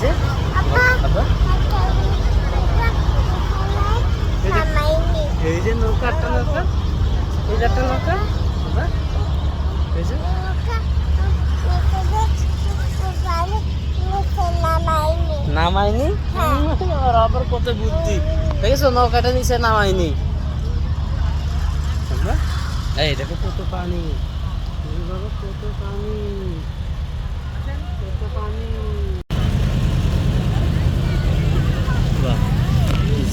যে আব্বা এই যে নৌকা, একটা নৌকা, এই যে একটা নৌকা আব্বা, এই যে নামাইনি। আর আবার কত বুদ্ধি দেখেছো, নৌকাটা নিচে নামাইনি। এই দেখো কত পানি, বাবা কত পানি, কত পানি।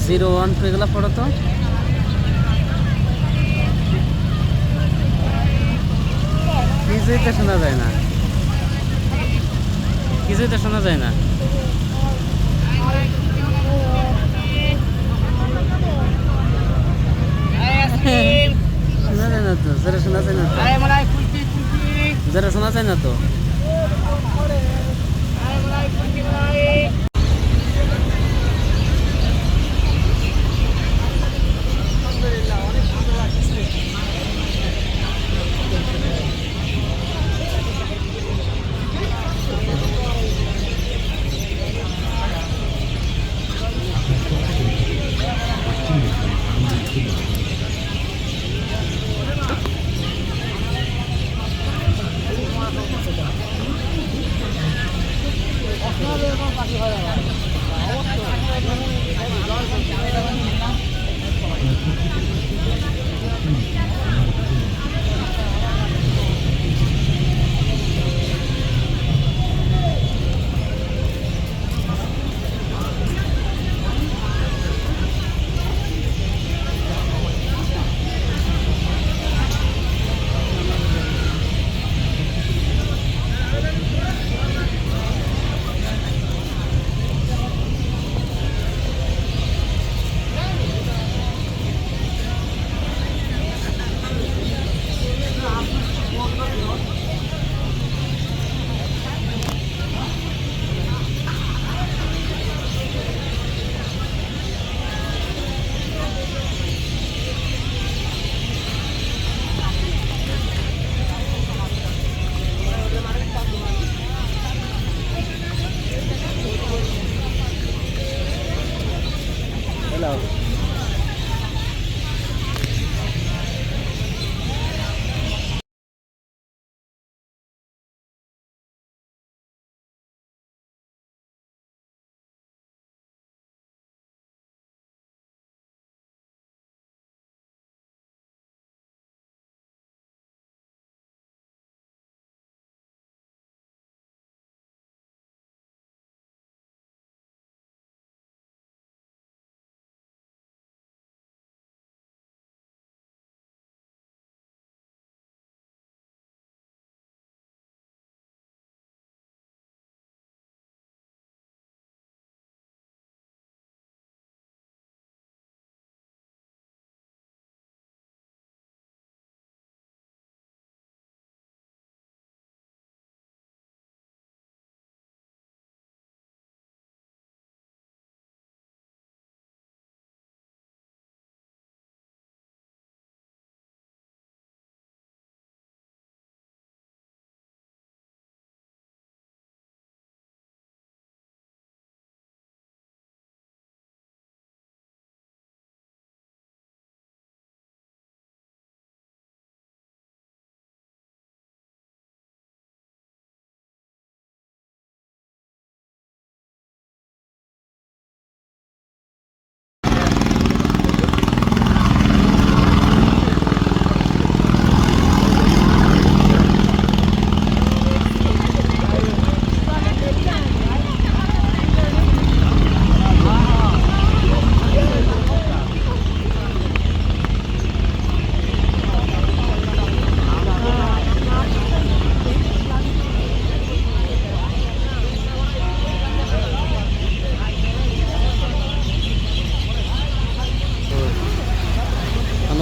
01 এগুলা পড়ো তো। কিছুই তো শোনা যায় না, কিছুই তো শোনা যায় না। শোনা যায় না তো, যারা শোনা যায় না তো, যারা শোনা যায় না তো।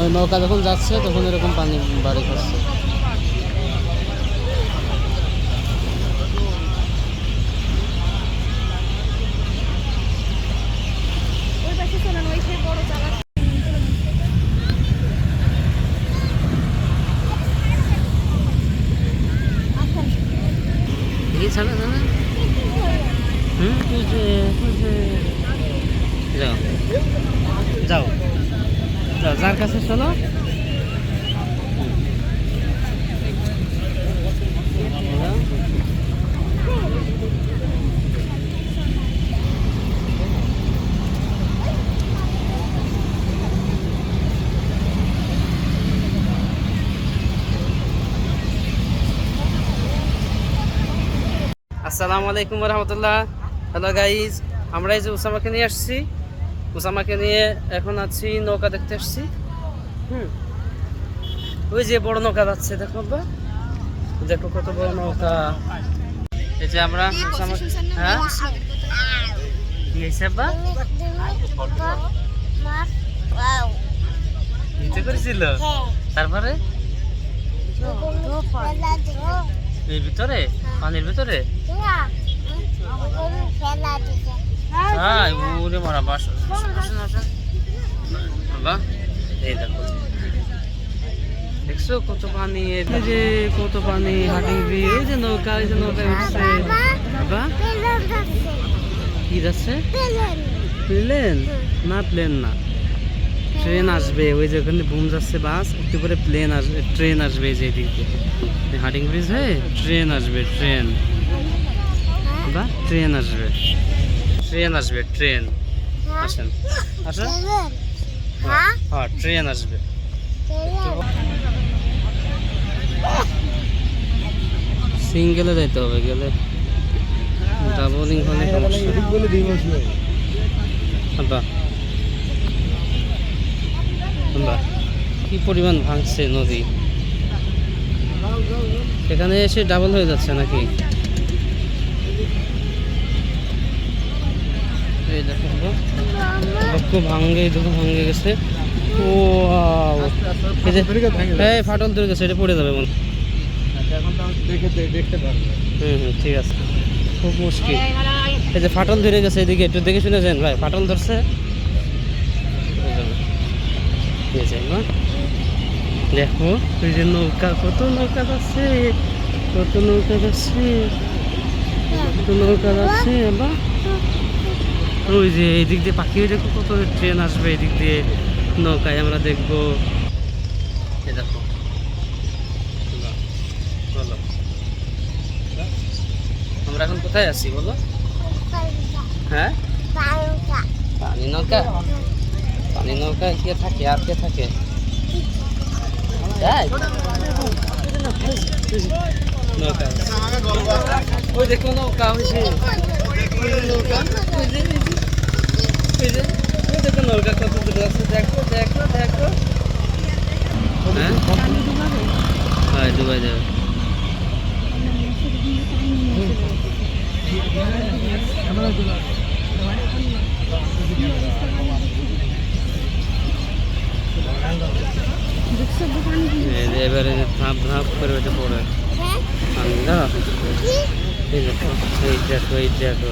ওই নৌকা যখন যাচ্ছে তখন এরকম পানি বাড়ি করছে। ছাড়া যাও যাও যাও, যার কাছে চলো। আসসালামু আলাইকুম রহমতুল্লাহ। হ্যালো গাইজ, আমরা এই যে উসামাকে নিয়ে আসছি, উসামাকে নিয়ে এখন আছি নৌকা দেখতে আসছি। ওই যে বড় নৌকা যাচ্ছে, দেখো বা, দেখো কত বড় নৌকা। এই যে আমরা উসামা, হ্যাঁ কি হয়েছে বা, নিতে করেছিল, তারপরে এই ভিতরে পানির ভিতরে, হ্যাঁ ওরে মারা বাস। বাবা এই দেখো, দেখছো কত পানি, এই যে কত পানি, হাঁটি এই যে নৌকা, এই যে নৌকা উঠছে। বাবা কি যাচ্ছে? প্লেন না, প্লেন না, ট্রেন আসবে। ওই যে ওখানে বুম যাচ্ছে বাস, একটু করে প্লেন আসবে, ট্রেন আসবে। যে এদিক দিয়ে হার্ডিং ব্রিজ হয়ে ট্রেন আসবে, ট্রেন বা ট্রেন আসবে, ট্রেন আসবে, ট্রেন। আসেন আসেন, হ্যাঁ ট্রেন আসবে। সিঙ্গেলে যাইতে হবে, গেলে ডাবলিং হলে সমস্যা। কি পরিমাণ ভাঙছে নদী, এখানে এসে ডাবল হয়ে যাচ্ছে নাকি? এই দেখো ভাঙ্গে, দেখো ভাঙ্গে গেছে। ও ফাটল ধরে গেছে, এটা পড়ে যাবে মনে। ঠিক আছে, খুব মুশকিল। এই যে ফাটল ধরে গেছে, এদিকে একটু দেখে শুনে যান ভাই, ফাটল ধরছে। দেখো ওই যে নৌকা, কত নৌকা যাচ্ছে, কত নৌকা যাচ্ছে, কত নৌকা যাচ্ছে। বা ওই যে এদিক দিয়ে পাখি, দেখো কত ট্রেন আসবে এদিক দিয়ে, নৌকায় আমরা দেখবো। এই দেখো, বলো আমরা এখন কোথায় আছি বলো? হ্যাঁ পানি নৌকা, পানি নৌকায় কে থাকে আর কে থাকে? নৌকা, ওই দেখো নৌকা হয়েছে, নৌকা দেখো, নৌকা কত দূরে আছে, দেখো দেখো দেখো। হ্যাঁ ডুবাই যাবে। এবারে ধাপ ধাপ করে ওইটা পড়ে ঠান্ডা। এই দেখো, এই দেখো, এই দেখো,